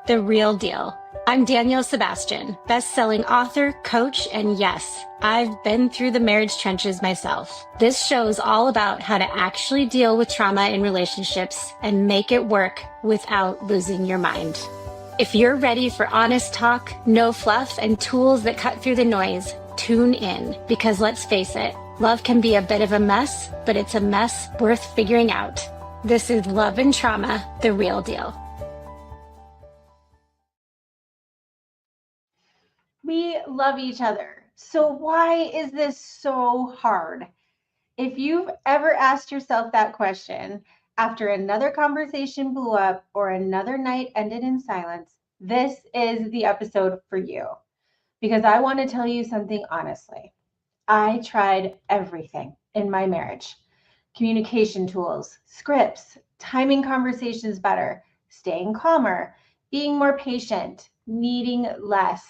The Real Deal. I'm Danielle Sebastian, best-selling author, coach, and yes, I've been through the marriage trenches myself. This show is all about how to actually deal with trauma in relationships and make it work without losing your mind. If you're ready for honest talk, no fluff, and tools that cut through the noise, tune in, because let's face it, love can be a bit of a mess, but it's a mess worth figuring out. This is Love and Trauma, The Real Deal. We love each other. So why is this so hard? If you've ever asked yourself that question after another conversation blew up or another night ended in silence, this is the episode for you. Because I want to tell you something honestly. I tried everything in my marriage. Communication tools, scripts, timing conversations better, staying calmer, being more patient, needing less.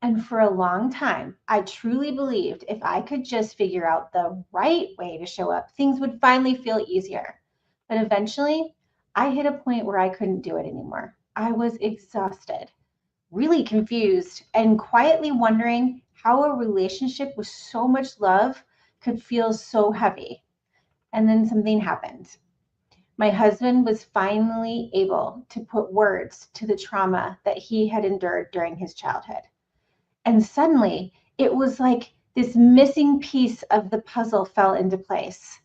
And for a long time, I truly believed if I could just figure out the right way to show up, things would finally feel easier. But eventually, I hit a point where I couldn't do it anymore. I was exhausted, really confused, and quietly wondering how a relationship with so much love could feel so heavy. And then something happened. My husband was finally able to put words to the trauma that he had endured during his childhood. And suddenly it was like this missing piece of the puzzle fell into place.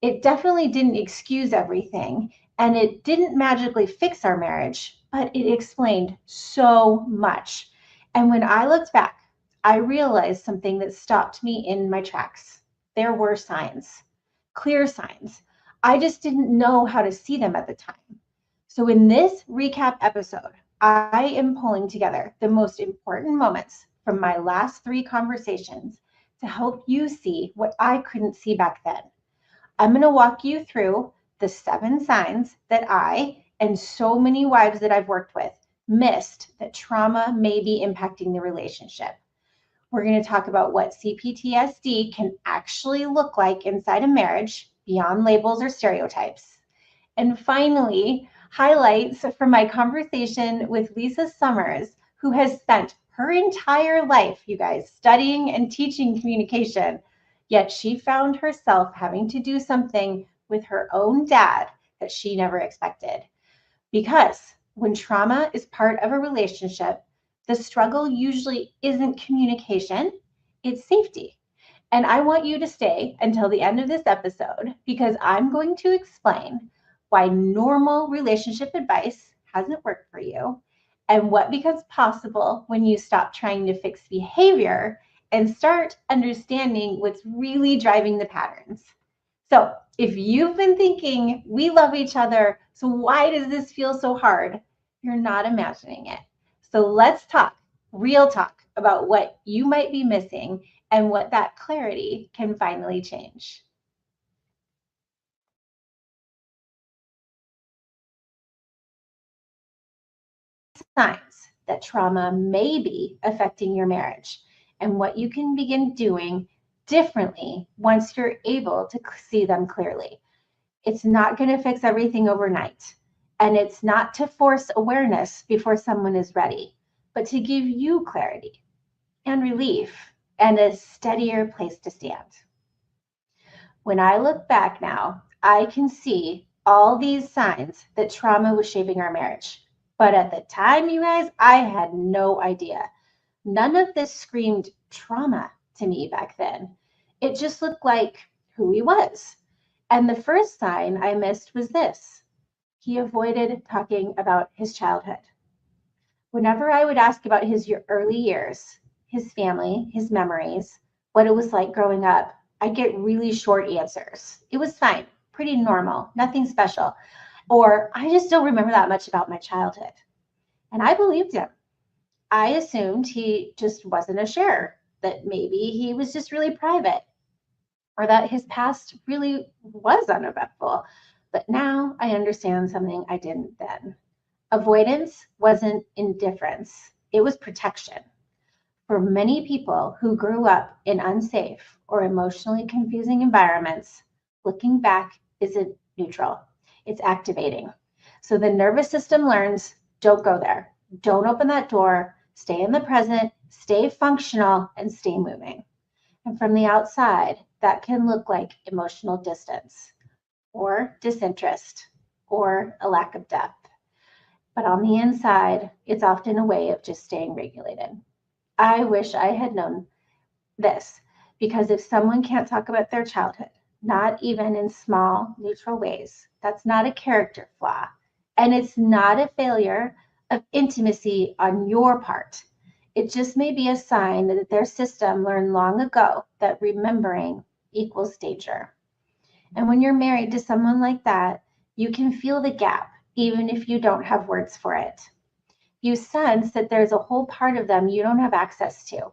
It definitely didn't excuse everything, and it didn't magically fix our marriage, but it explained so much. And when I looked back, I realized something that stopped me in my tracks. There were signs, clear signs. I just didn't know how to see them at the time. So in this recap episode, I am pulling together the most important moments from my last 3 conversations to help you see what I couldn't see back then. I'm going to walk you through the 7 signs that I and so many wives that I've worked with missed that trauma may be impacting the relationship. We're going to talk about what CPTSD can actually look like inside a marriage beyond labels or stereotypes. And finally, highlights from my conversation with Lisa Summers, who has spent her entire life, you guys, studying and teaching communication, yet she found herself having to do something with her own dad that she never expected. Because when trauma is part of a relationship, the struggle usually isn't communication, it's safety. And I want you to stay until the end of this episode because I'm going to explain why normal relationship advice hasn't worked for you and what becomes possible when you stop trying to fix behavior and start understanding what's really driving the patterns. So if you've been thinking, we love each other, so why does this feel so hard? You're not imagining it. So let's talk, real talk, about what you might be missing and what that clarity can finally change. Signs that trauma may be affecting your marriage and what you can begin doing differently once you're able to see them clearly. It's not going to fix everything overnight, and it's not to force awareness before someone is ready, but to give you clarity and relief and a steadier place to stand. When I look back now, I can see all these signs that trauma was shaping our marriage. But at the time, you guys, I had no idea. None of this screamed trauma to me back then. It just looked like who he was. And the first sign I missed was this. He avoided talking about his childhood. Whenever I would ask about his early years, his family, his memories, what it was like growing up, I'd get really short answers. It was fine, pretty normal, nothing special. Or I just don't remember that much about my childhood. And I believed him. I assumed he just wasn't a sharer, that maybe he was just really private, or that his past really was uneventful. But now I understand something I didn't then. Avoidance wasn't indifference, it was protection. For many people who grew up in unsafe or emotionally confusing environments, looking back isn't neutral, it's activating. So the nervous system learns don't go there. Don't open that door. Stay in the present, stay functional, and stay moving. And from the outside, that can look like emotional distance or disinterest or a lack of depth. But on the inside, it's often a way of just staying regulated. I wish I had known this, because if someone can't talk about their childhood, not even in small, neutral ways, that's not a character flaw. And it's not a failure of intimacy on your part. It just may be a sign that their system learned long ago that remembering equals danger. And when you're married to someone like that, you can feel the gap, even if you don't have words for it. You sense that there's a whole part of them you don't have access to,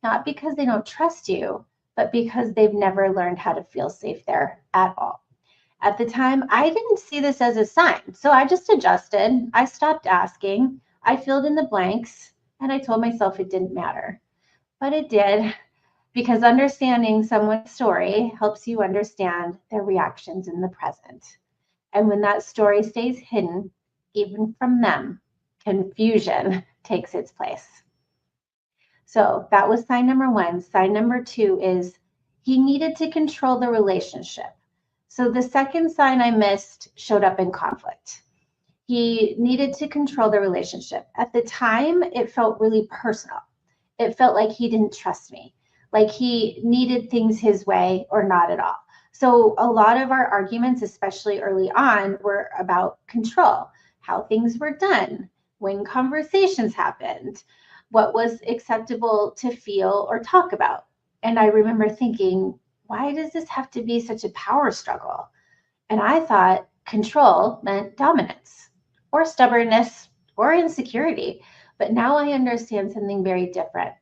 not because they don't trust you, but because they've never learned how to feel safe there at all. At the time, I didn't see this as a sign, so I just adjusted. I stopped asking. I filled in the blanks, and I told myself it didn't matter. But it did, because understanding someone's story helps you understand their reactions in the present. And when that story stays hidden, even from them, confusion takes its place. So that was sign number one. Sign number two is he needed to control the relationship. So the second sign I missed showed up in conflict. He needed to control the relationship. At the time, it felt really personal. It felt like he didn't trust me, like he needed things his way or not at all. So a lot of our arguments, especially early on, were about control, how things were done, when conversations happened, what was acceptable to feel or talk about. And I remember thinking, why does this have to be such a power struggle? And I thought control meant dominance or stubbornness or insecurity. But now I understand something very different.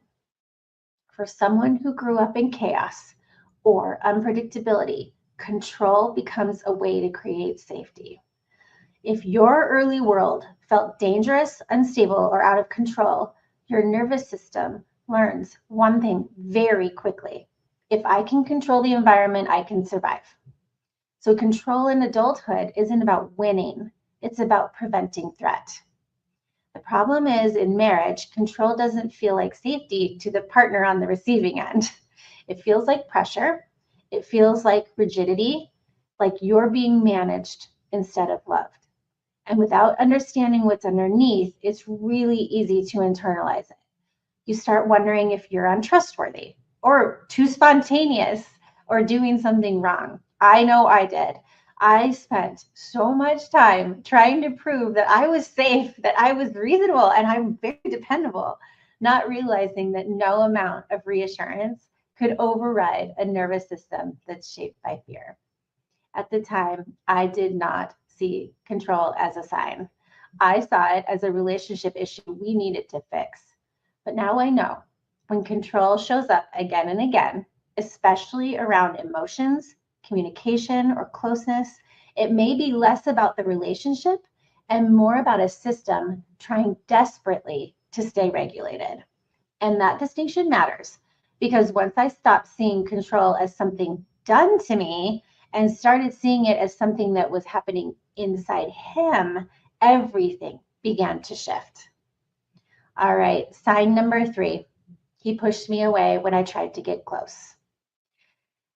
For someone who grew up in chaos or unpredictability, control becomes a way to create safety. If your early world felt dangerous, unstable, or out of control, your nervous system learns one thing very quickly. If I can control the environment, I can survive. So control in adulthood isn't about winning. It's about preventing threat. The problem is in marriage, control doesn't feel like safety to the partner on the receiving end. It feels like pressure. It feels like rigidity, like you're being managed instead of loved. And without understanding what's underneath, it's really easy to internalize it. You start wondering if you're untrustworthy or too spontaneous or doing something wrong. I know I did. I spent so much time trying to prove that I was safe, that I was reasonable, and I'm very dependable, not realizing that no amount of reassurance could override a nervous system that's shaped by fear. At the time, I did not see control as a sign. I saw it as a relationship issue we needed to fix. But now I know when control shows up again and again, especially around emotions, communication, or closeness, it may be less about the relationship and more about a system trying desperately to stay regulated. And that distinction matters because once I stopped seeing control as something done to me and started seeing it as something that was happening inside him, everything began to shift. All right, sign number 3. He pushed me away when I tried to get close.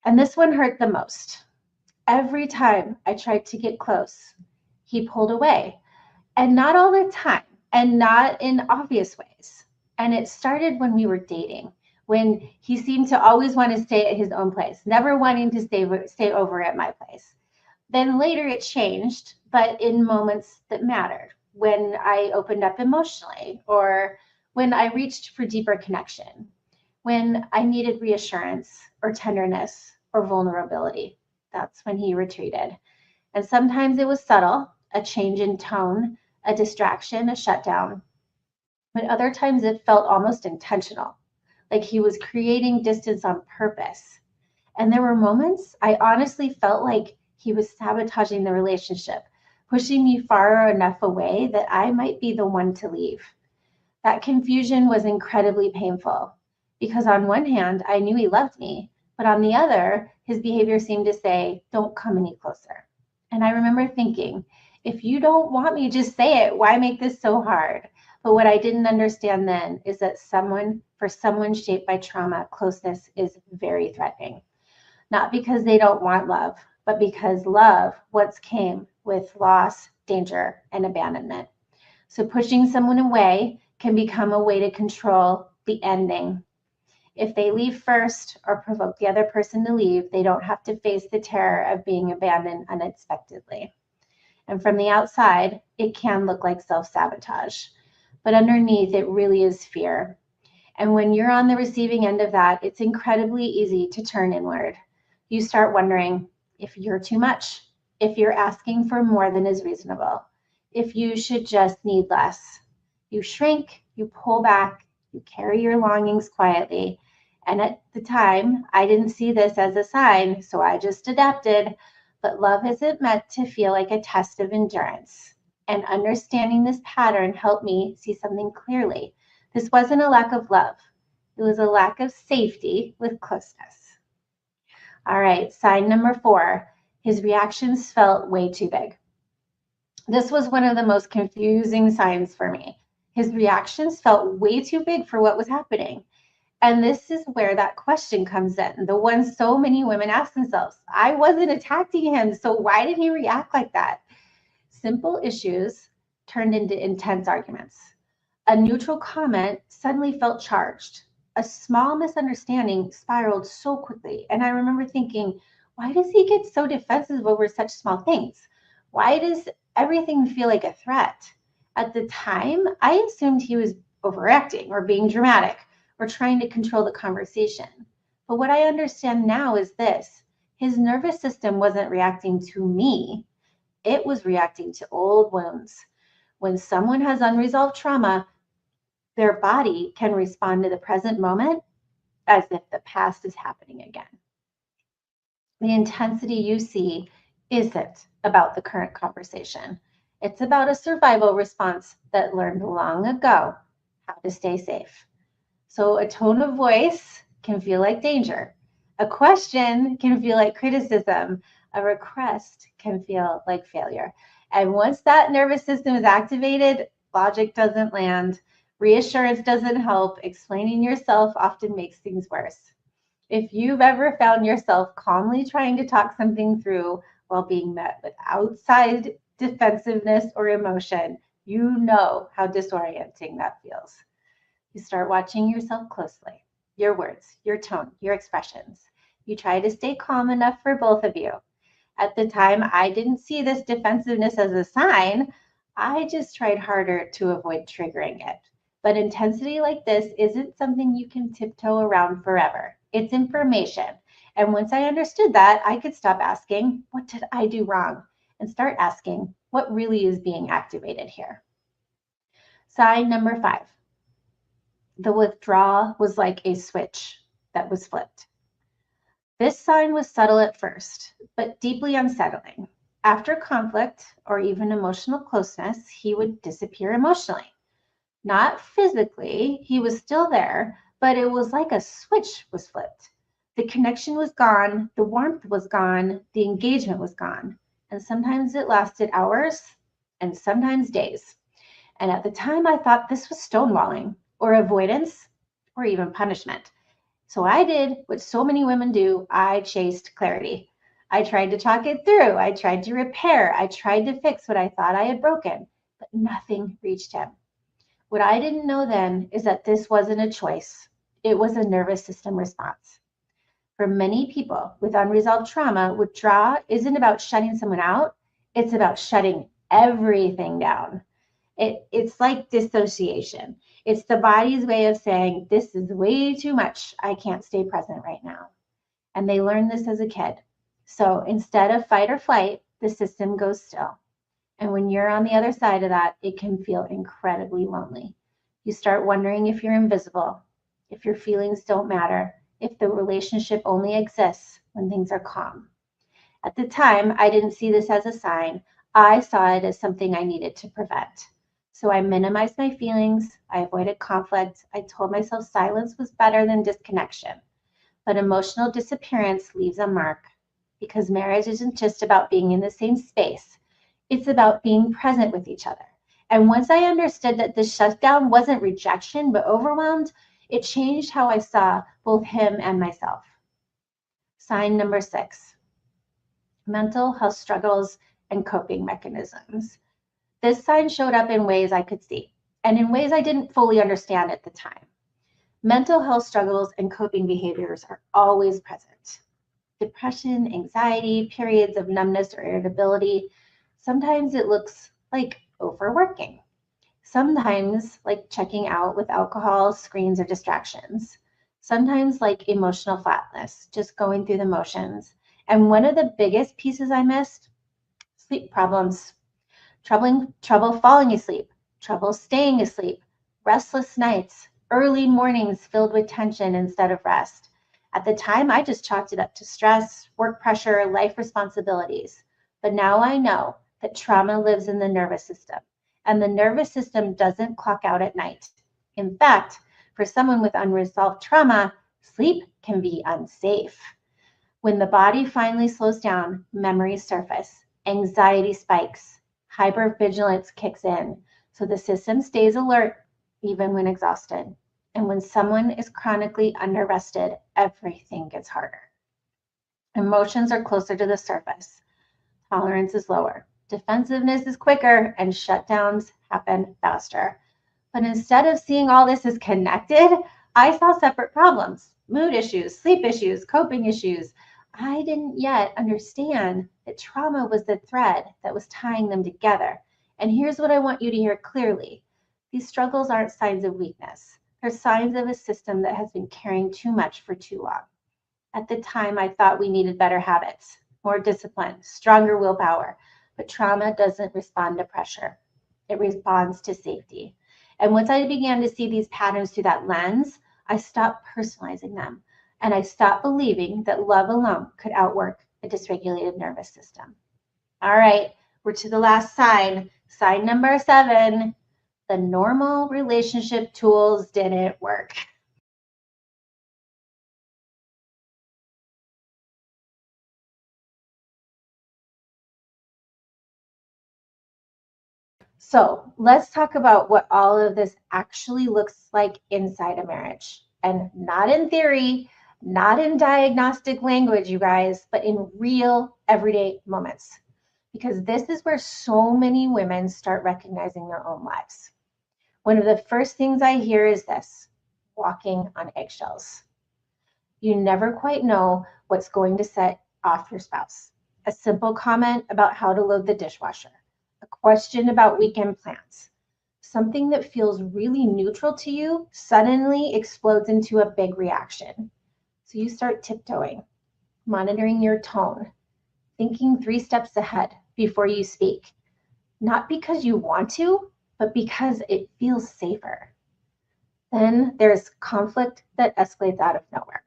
And this one hurt the most. Every time I tried to get close, he pulled away. And not all the time, and not in obvious ways. And it started when we were dating, when he seemed to always want to stay at his own place, never wanting to stay over at my place. Then later it changed, but in moments that mattered, when I opened up emotionally, or when I reached for deeper connection, when I needed reassurance or tenderness or vulnerability. That's when he retreated. And sometimes it was subtle, a change in tone, a distraction, a shutdown. But other times it felt almost intentional, like he was creating distance on purpose. And there were moments I honestly felt like he was sabotaging the relationship, pushing me far enough away that I might be the one to leave. That confusion was incredibly painful because on one hand, I knew he loved me, but on the other, his behavior seemed to say, don't come any closer. And I remember thinking, If you don't want me, just say it. Why make this so hard? But what I didn't understand then is that for someone shaped by trauma, closeness is very threatening. Not because they don't want love, but because love once came with loss, danger, and abandonment. So pushing someone away can become a way to control the ending. If they leave first or provoke the other person to leave, they don't have to face the terror of being abandoned unexpectedly. And from the outside, it can look like self-sabotage, but underneath it really is fear. And when you're on the receiving end of that, it's incredibly easy to turn inward. You start wondering if you're too much, if you're asking for more than is reasonable, if you should just need less. You shrink, you pull back, you carry your longings quietly. And at the time, I didn't see this as a sign, so I just adapted. But love isn't meant to feel like a test of endurance. And understanding this pattern helped me see something clearly. This wasn't a lack of love. It was a lack of safety with closeness. All right, sign number 4, his reactions felt way too big. This was one of the most confusing signs for me. His reactions felt way too big for what was happening. And this is where that question comes in, the one so many women ask themselves. I wasn't attacking him, so why did he react like that? Simple issues turned into intense arguments. A neutral comment suddenly felt charged. A small misunderstanding spiraled so quickly. And I remember thinking, why does he get so defensive over such small things? Why does everything feel like a threat? At the time, I assumed he was overacting or being dramatic or trying to control the conversation. But what I understand now is this: his nervous system wasn't reacting to me, it was reacting to old wounds. When someone has unresolved trauma, their body can respond to the present moment as if the past is happening again. The intensity you see isn't about the current conversation. It's about a survival response that learned long ago how to stay safe. So a tone of voice can feel like danger. A question can feel like criticism. A request can feel like failure. And once that nervous system is activated, logic doesn't land. Reassurance doesn't help. Explaining yourself often makes things worse. If you've ever found yourself calmly trying to talk something through while being met with outside defensiveness or emotion, you know how disorienting that feels. You start watching yourself closely, your words, your tone, your expressions. You try to stay calm enough for both of you. At the time, I didn't see this defensiveness as a sign. I just tried harder to avoid triggering it. But intensity like this isn't something you can tiptoe around forever. It's information. And once I understood that, I could stop asking, what did I do wrong? And start asking, what really is being activated here? Sign number 5. The withdrawal was like a switch that was flipped. This sign was subtle at first, but deeply unsettling. After conflict or even emotional closeness, he would disappear emotionally. Not physically, he was still there, but it was like a switch was flipped. The connection was gone, the warmth was gone, the engagement was gone. And sometimes it lasted hours and sometimes days. And at the time, I thought this was stonewalling or avoidance or even punishment. So I did what so many women do. I chased clarity. I tried to talk it through. I tried to repair. I tried to fix what I thought I had broken, but nothing reached him. What I didn't know then is that this wasn't a choice. It was a nervous system response. For many people with unresolved trauma, withdrawal isn't about shutting someone out. It's about shutting everything down. It's like dissociation. It's the body's way of saying, this is way too much. I can't stay present right now. And they learn this as a kid. So instead of fight or flight, the system goes still. And when you're on the other side of that, it can feel incredibly lonely. You start wondering if you're invisible, if your feelings don't matter, if the relationship only exists when things are calm. At the time, I didn't see this as a sign. I saw it as something I needed to prevent. So I minimized my feelings. I avoided conflict. I told myself silence was better than disconnection. But emotional disappearance leaves a mark because marriage isn't just about being in the same space. It's about being present with each other. And once I understood that the shutdown wasn't rejection, but overwhelmed, it changed how I saw both him and myself. Sign number 6, mental health struggles and coping mechanisms. This sign showed up in ways I could see and in ways I didn't fully understand at the time. Mental health struggles and coping behaviors are always present. Depression, anxiety, periods of numbness or irritability. Sometimes it looks like overworking. Sometimes like checking out with alcohol, screens, or distractions. Sometimes like emotional flatness, just going through the motions. And one of the biggest pieces I missed, sleep problems. Trouble falling asleep, trouble staying asleep, restless nights, early mornings filled with tension instead of rest. At the time, I just chalked it up to stress, work pressure, life responsibilities. But now I know that trauma lives in the nervous system, and the nervous system doesn't clock out at night. In fact, for someone with unresolved trauma, sleep can be unsafe. When the body finally slows down, memories surface, anxiety spikes, hypervigilance kicks in, so the system stays alert even when exhausted. And when someone is chronically underrested, everything gets harder. Emotions are closer to the surface. Tolerance is lower. Defensiveness is quicker, and shutdowns happen faster. But instead of seeing all this as connected, I saw separate problems, mood issues, sleep issues, coping issues. I didn't yet understand that trauma was the thread that was tying them together. And here's what I want you to hear clearly. These struggles aren't signs of weakness. They're signs of a system that has been carrying too much for too long. At the time, I thought we needed better habits, more discipline, stronger willpower. But trauma doesn't respond to pressure. It responds to safety. And once I began to see these patterns through that lens, I stopped personalizing them. And I stopped believing that love alone could outwork a dysregulated nervous system. All right, we're to the last sign. Sign number 7, the normal relationship tools didn't work. So let's talk about what all of this actually looks like inside a marriage. And not in theory, not in diagnostic language, you guys, but in real everyday moments. Because this is where so many women start recognizing their own lives. One of the first things I hear is this: walking on eggshells. You never quite know what's going to set off your spouse. A simple comment about how to load the dishwasher, a question about weekend plans. Something that feels really neutral to you suddenly explodes into a big reaction. So you start tiptoeing, monitoring your tone, thinking 3 steps ahead before you speak. Not because you want to, but because it feels safer. Then there's conflict that escalates out of nowhere.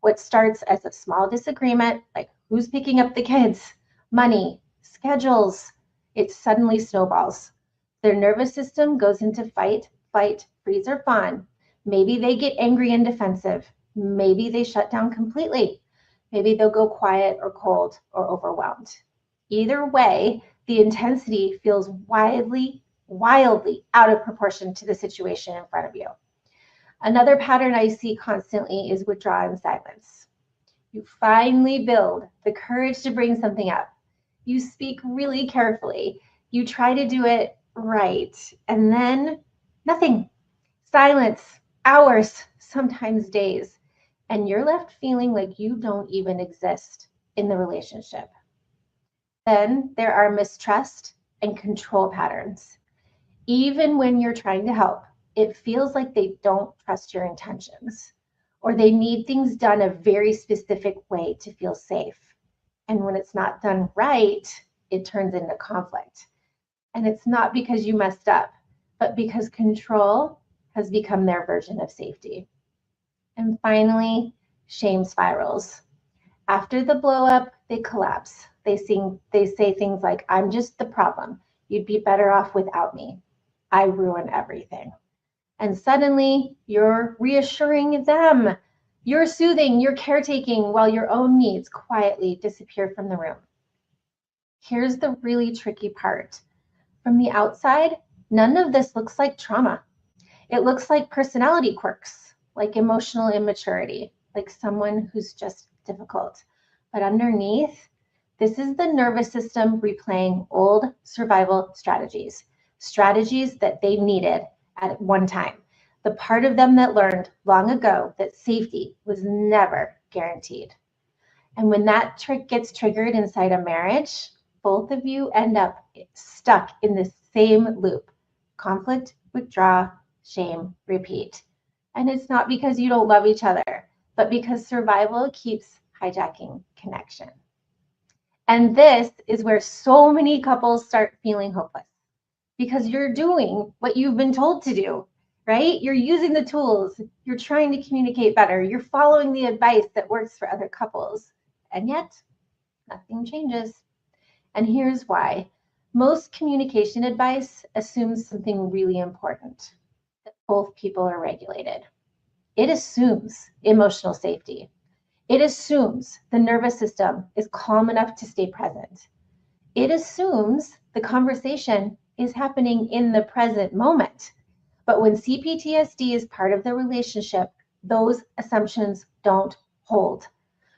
What starts as a small disagreement, like who's picking up the kids, money, schedules, it suddenly snowballs. Their nervous system goes into fight, flight, freeze, or fawn. Maybe they get angry and defensive. Maybe they shut down completely. Maybe they'll go quiet or cold or overwhelmed. Either way, the intensity feels wildly out of proportion to the situation in front of you. Another pattern I see constantly is withdrawal and silence. You finally build the courage to bring something up. You speak really carefully. You try to do it right. And then nothing. Silence, hours, sometimes days. And you're left feeling like you don't even exist in the relationship. Then there are mistrust and control patterns. Even when you're trying to help, it feels like they don't trust your intentions, or they need things done a very specific way to feel safe. And when it's not done right, it turns into conflict. And it's not because you messed up, but because control has become their version of safety. And finally, shame spirals. After the blow up, they collapse. They say things like, I'm just the problem. You'd be better off without me. I ruin everything. And suddenly you're reassuring them. You're soothing, you're caretaking while your own needs quietly disappear from the room. Here's the really tricky part. From the outside, none of this looks like trauma. It looks like personality quirks, like emotional immaturity, like someone who's just difficult. But underneath, this is the nervous system replaying old survival strategies, strategies that they needed at one time. The part of them that learned long ago that safety was never guaranteed. And when that trick gets triggered inside a marriage, both of you end up stuck in the same loop. Conflict, withdraw, shame, repeat. And it's not because you don't love each other, but because survival keeps hijacking connection. And this is where so many couples start feeling hopeless because you're doing what you've been told to do, right? You're using the tools, you're trying to communicate better, you're following the advice that works for other couples, and yet nothing changes. And here's why. Most communication advice assumes something really important, that both people are regulated. It assumes emotional safety. It assumes the nervous system is calm enough to stay present. It assumes the conversation is happening in the present moment. But when CPTSD is part of the relationship, those assumptions don't hold.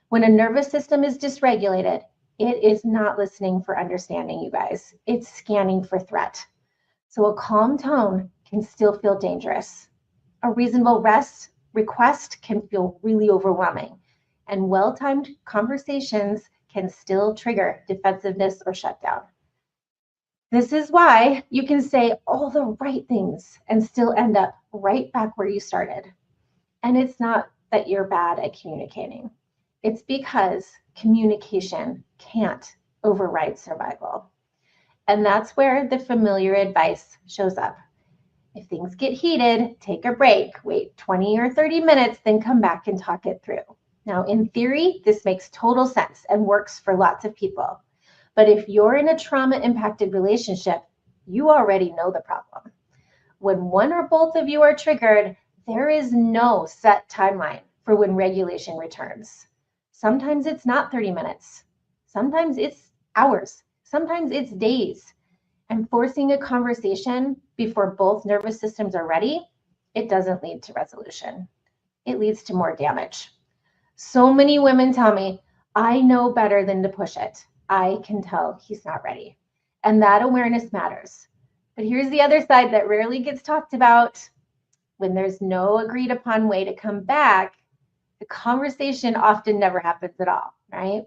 When a nervous system is dysregulated, it is not listening for understanding, you guys. It's scanning for threat. So a calm tone can still feel dangerous. A reasonable rest request can feel really overwhelming. And well-timed conversations can still trigger defensiveness or shutdown. This is why you can say all the right things and still end up right back where you started. And it's not that you're bad at communicating. It's because communication can't override survival. And that's where the familiar advice shows up. If things get heated, take a break, wait 20 or 30 minutes, then come back and talk it through. Now, in theory, this makes total sense and works for lots of people. But if you're in a trauma-impacted relationship, you already know the problem. When one or both of you are triggered, there is no set timeline for when regulation returns. Sometimes it's not 30 minutes. Sometimes it's hours. Sometimes it's days. And forcing a conversation before both nervous systems are ready, it doesn't lead to resolution. It leads to more damage. So many women tell me, I know better than to push it. I can tell he's not ready. And that awareness matters. But here's the other side that rarely gets talked about. When there's no agreed upon way to come back, the conversation often never happens at all, right?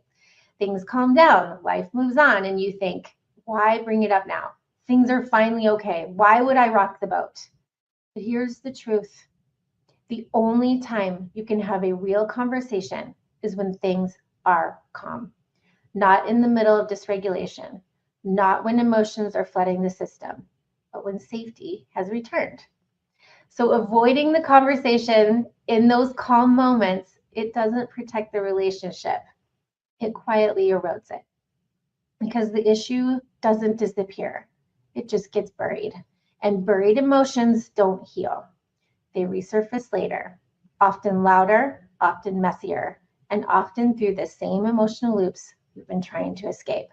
Things calm down, life moves on, and you think, why bring it up now? Things are finally okay. Why would I rock the boat? But here's the truth. The only time you can have a real conversation is when things are calm, not in the middle of dysregulation, not when emotions are flooding the system, but when safety has returned. So avoiding the conversation in those calm moments, it doesn't protect the relationship. It quietly erodes it because the issue doesn't disappear. It just gets buried. And buried emotions don't heal. They resurface later, often louder, often messier, and often through the same emotional loops we've been trying to escape.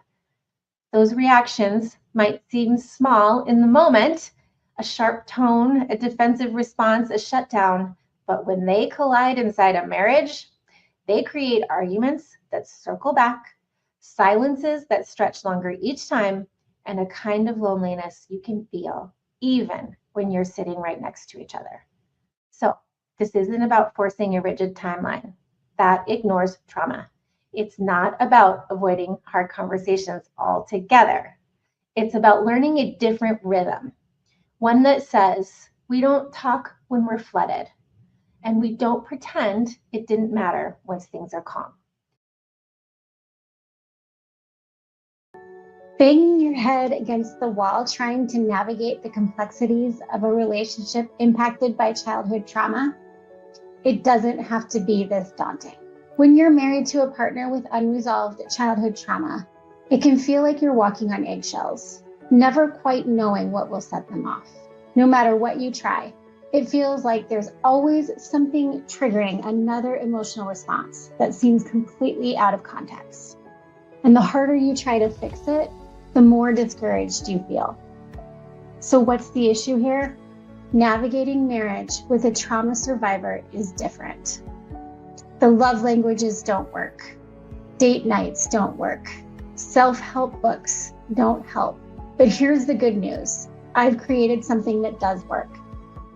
Those reactions might seem small in the moment, a sharp tone, a defensive response, a shutdown, but when they collide inside a marriage, they create arguments that circle back, silences that stretch longer each time, and a kind of loneliness you can feel even when you're sitting right next to each other. So this isn't about forcing a rigid timeline. That ignores trauma. It's not about avoiding hard conversations altogether. It's about learning a different rhythm, one that says we don't talk when we're flooded, and we don't pretend it didn't matter once things are calm. Banging your head against the wall trying to navigate the complexities of a relationship impacted by childhood trauma? It doesn't have to be this daunting. When you're married to a partner with unresolved childhood trauma, it can feel like you're walking on eggshells, never quite knowing what will set them off. No matter what you try, it feels like there's always something triggering another emotional response that seems completely out of context. And the harder you try to fix it, the more discouraged you feel. So what's the issue here? Navigating marriage with a trauma survivor is different. The love languages don't work. Date nights don't work. Self-help books don't help. But here's the good news. I've created something that does work.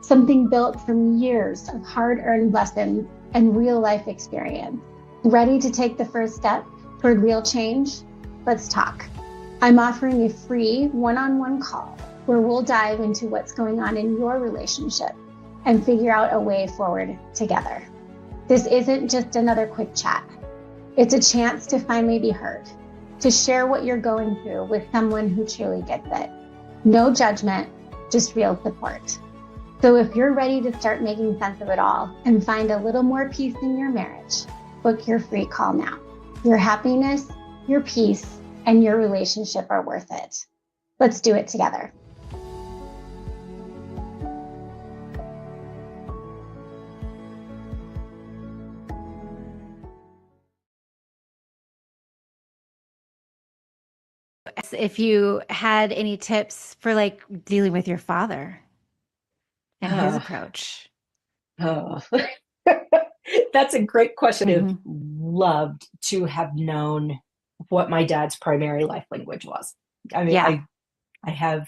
Something built from years of hard-earned lessons and real-life experience. Ready to take the first step toward real change? Let's talk. I'm offering a free one-on-one call where we'll dive into what's going on in your relationship and figure out a way forward together. This isn't just another quick chat. It's a chance to finally be heard, to share what you're going through with someone who truly gets it. No judgment, just real support. So if you're ready to start making sense of it all and find a little more peace in your marriage, book your free call now. Your happiness, your peace, and your relationship are worth it. Let's do it together. If you had any tips for like dealing with your father and his approach. Oh, that's a great question. I've loved to have known what my dad's primary life language was. I mean, I have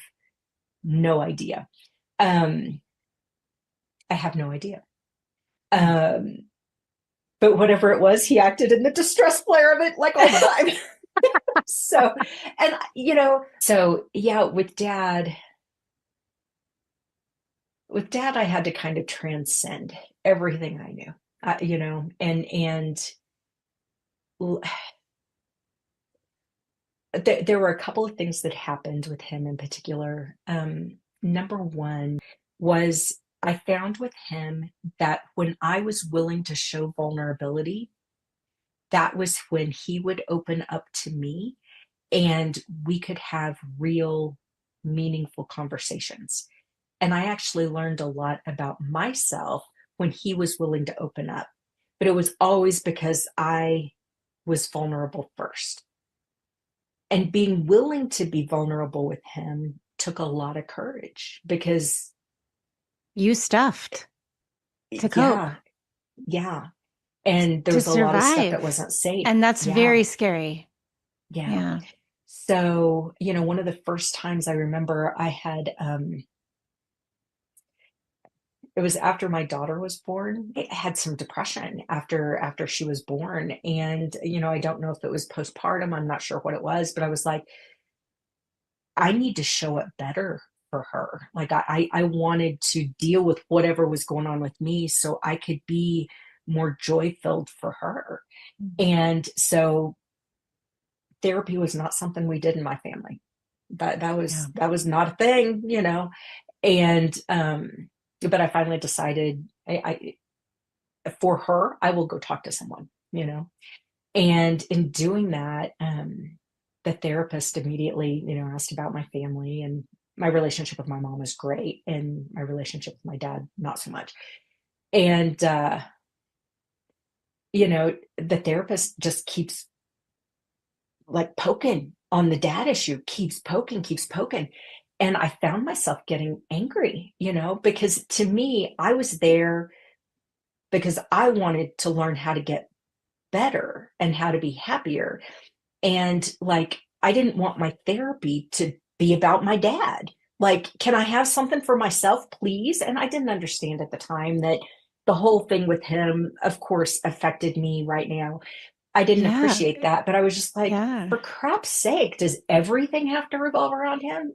no idea. I have no idea. But whatever it was, he acted in the distress flare of it like all the time. So, and yeah, with dad, I had to kind of transcend everything I knew, and there were a couple of things that happened with him in particular. Number one was I found with him that when I was willing to show vulnerability, that was when he would open up to me and we could have real, meaningful conversations. And I actually learned a lot about myself when he was willing to open up. But it was always because I was vulnerable first. And being willing to be vulnerable with him took a lot of courage because you stuffed to cope. Yeah. And there was a lot of stuff that wasn't safe. And that's very scary. Yeah. So, one of the first times I remember I had, it was after my daughter was born. I had some depression after she was born. And, I don't know if it was postpartum. I'm not sure what it was, but I was like, I need to show up better for her. Like I wanted to deal with whatever was going on with me so I could be more joy-filled for her. And so therapy was not something we did in my family. That was not a thing, and but I finally decided I for her, I will go talk to someone, and in doing that, the therapist immediately, asked about my family, and my relationship with my mom is great, and my relationship with my dad, not so much. And, the therapist just keeps like poking on the dad issue, keeps poking. And I found myself getting angry, because to me, I was there because I wanted to learn how to get better and how to be happier. And like, I didn't want my therapy to be about my dad. Like, can I have something for myself, please? And I didn't understand at the time that the whole thing with him, of course, affected me right now. I didn't appreciate that, but I was just like, for crap's sake, does everything have to revolve around him?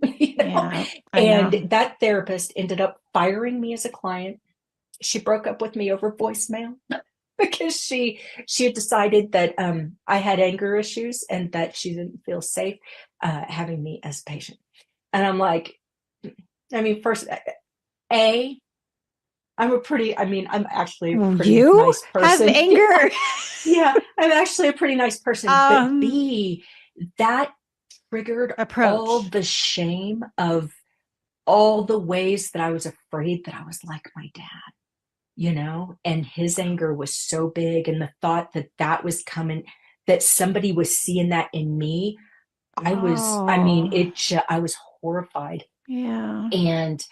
And that therapist ended up firing me as a client. She broke up with me over voicemail because she had decided that I had anger issues and that she didn't feel safe having me as a patient. And I'm like, first, I'm actually a pretty nice person. Have anger. Yeah, I'm actually a pretty nice person. But B, that triggered all the shame of all the ways that I was afraid that I was like my dad, and his anger was so big. And the thought that was coming, that somebody was seeing that in me, I Oh, was horrified. yeah. And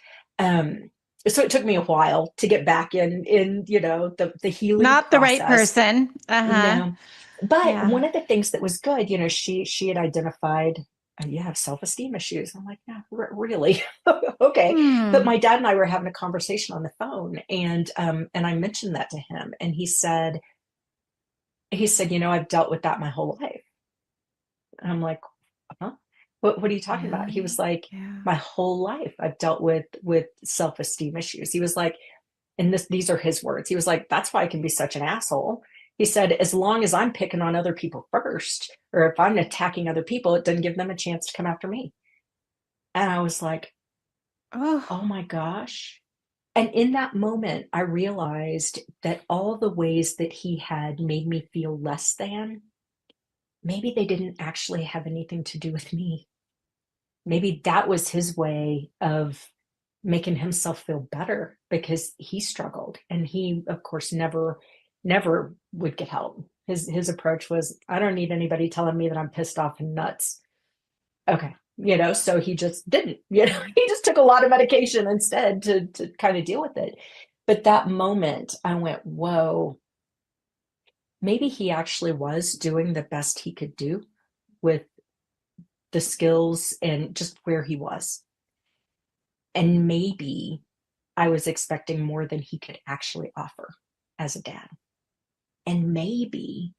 so it took me a while to get back in the healing Not the right process. person. Uh-huh. No, but Yeah. one of the things that was good, she had identified, you have self-esteem issues. I'm like, yeah, really? Okay. But Hmm. my dad and I were having a conversation on the phone, and I mentioned that to him, and he said, I've dealt with that my whole life. And I'm like, huh? What are you talking about? He was Really? like, Yeah. my whole life I've dealt with self-esteem issues. He was like, and these are his words. He was like, that's why I can be such an asshole. He said, as long as I'm picking on other people first, or if I'm attacking other people, it doesn't give them a chance to come after me. And I was like, Oh, oh my gosh. And in that moment, I realized that all the ways that he had made me feel less than, maybe they didn't actually have anything to do with me. Maybe that was his way of making himself feel better because he struggled, and he, of course, never would get help. His approach was, I don't need anybody telling me that I'm pissed off and nuts. Okay. So he just didn't, he just took a lot of medication instead to kind of deal with it. But that moment I went, whoa, maybe he actually was doing the best he could do with the skills and just where he was. And maybe I was expecting more than he could actually offer as a dad. And maybe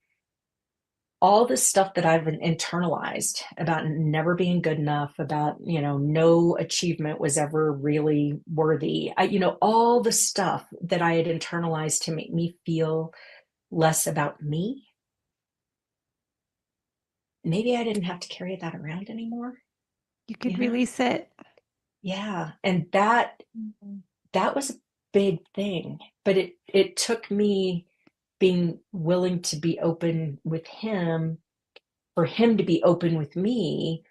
all the stuff that I've internalized about never being good enough, about, no achievement was ever really worthy. All the stuff that I had internalized to make me feel less about me. Maybe I didn't have to carry that around anymore, you you could know? release it. Yeah. And that was a big thing, but it took me being willing to be open with him, for him to be open with me,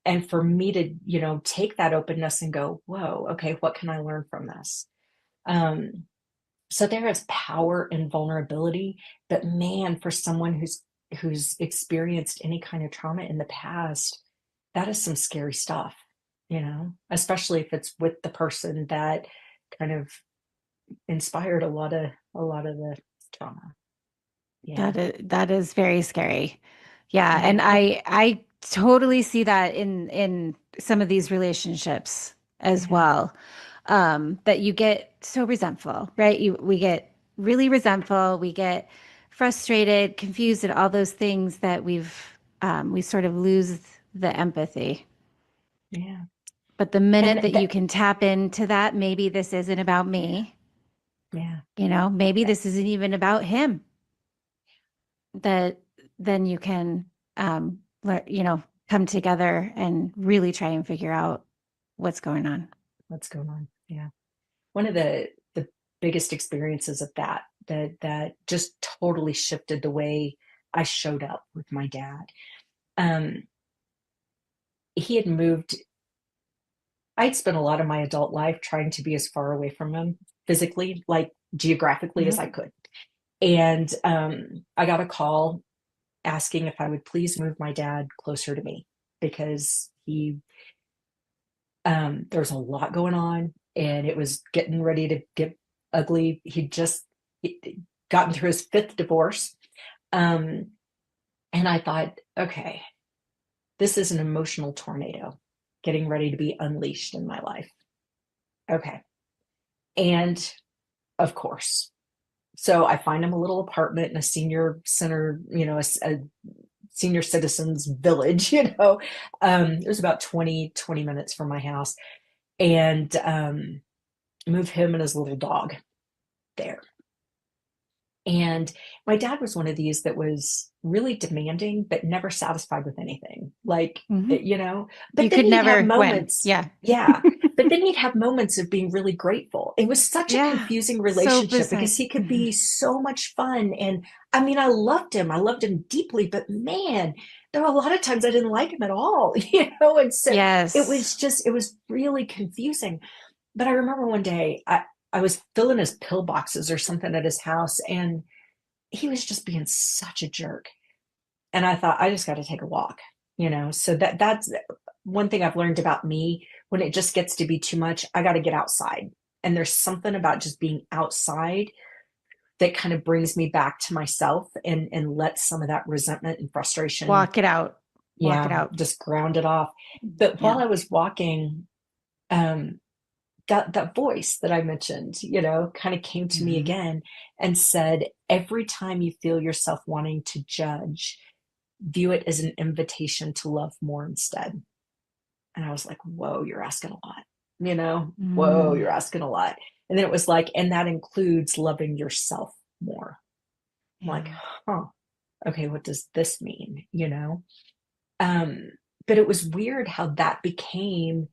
and for me to take that openness and go, whoa, okay, what can I learn from this? So there is power in vulnerability, but man, for someone who's experienced any kind of trauma in the past, that is some scary stuff, especially if it's with the person that kind of inspired a lot of the trauma. Yeah. That is very scary. Yeah, Yeah. and I totally see that in some of these relationships as Yeah. well. That you get so resentful, right? We get really resentful, we get frustrated, confused, and all those things that we sort of lose the empathy. Yeah. But the minute And that you can tap into that, maybe this isn't about yeah. me, Yeah. maybe this isn't even about him, that then you can come together and really try and figure out what's going on. What's going on? Yeah. One of the biggest experiences of that just totally shifted the way I showed up with my dad. Um, he had moved. I'd spent a lot of my adult life trying to be as far away from him physically, like geographically, as Mhm. I could. And I got a call asking if I would please move my dad closer to me because there's a lot going on, and it was getting ready to get ugly. He'd just gotten through his fifth divorce. Um, and I thought, okay, this is an emotional tornado getting ready to be unleashed in my life. Okay. And of course, so I find him a little apartment in a senior center, a senior citizens village, it was about 20 minutes from my house, and move him and his little dog there. And my dad was one of these that was really demanding, but never satisfied with anything. Like, Mhm. You but then could he'd have never win. moments. Yeah. Yeah. But then he'd have moments of being really grateful. It was such a Yeah. confusing So relationship bizarre. because he could be so much fun. And I mean, I loved him. I loved him deeply, but man, there were a lot of times I didn't like him at all, And so Yes. it was really confusing. But I remember one day I was filling his pill boxes or something at his house, and he was just being such a jerk. And I thought, I just got to take a walk, so that's one thing I've learned about me. When it just gets to be too much, I got to get outside. And there's something about just being outside that kind of brings me back to myself and lets some of that resentment and frustration Walk it out. Walk it out. just ground it off. But while I was walking, that voice that I mentioned, kind of came to me again and said, every time you feel yourself wanting to judge, view it as an invitation to love more instead. And I was like, whoa, you're asking a lot, whoa, you're asking a lot. And then it was like, and that includes loving yourself more. I'm like, okay, what does this mean? But it was weird how that became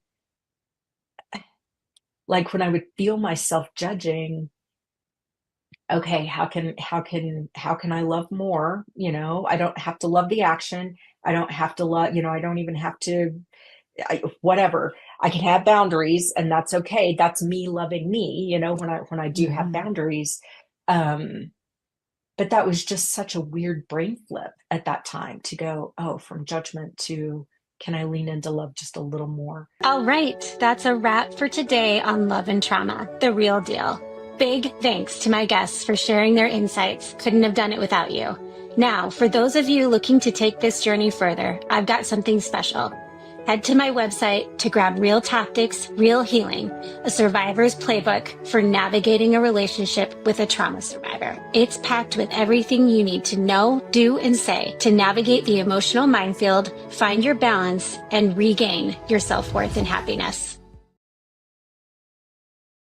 like when I would feel myself judging, okay, how can I love more? I don't have to love the action. I don't have to love, I don't even have to, whatever. I can have boundaries, and that's okay. That's me loving me, when I do have boundaries. But that was just such a weird brain flip at that time to go, from judgment to, can I lean into love just a little more? All right, that's a wrap for today on Love and Trauma, the real deal. Big thanks to my guests for sharing their insights. Couldn't have done it without you. Now, for those of you looking to take this journey further, I've got something special. Head to my website to grab Real Tactics, Real Healing, a survivor's playbook for navigating a relationship with a trauma survivor. It's packed with everything you need to know, do, and say to navigate the emotional minefield, find your balance, and regain your self-worth and happiness.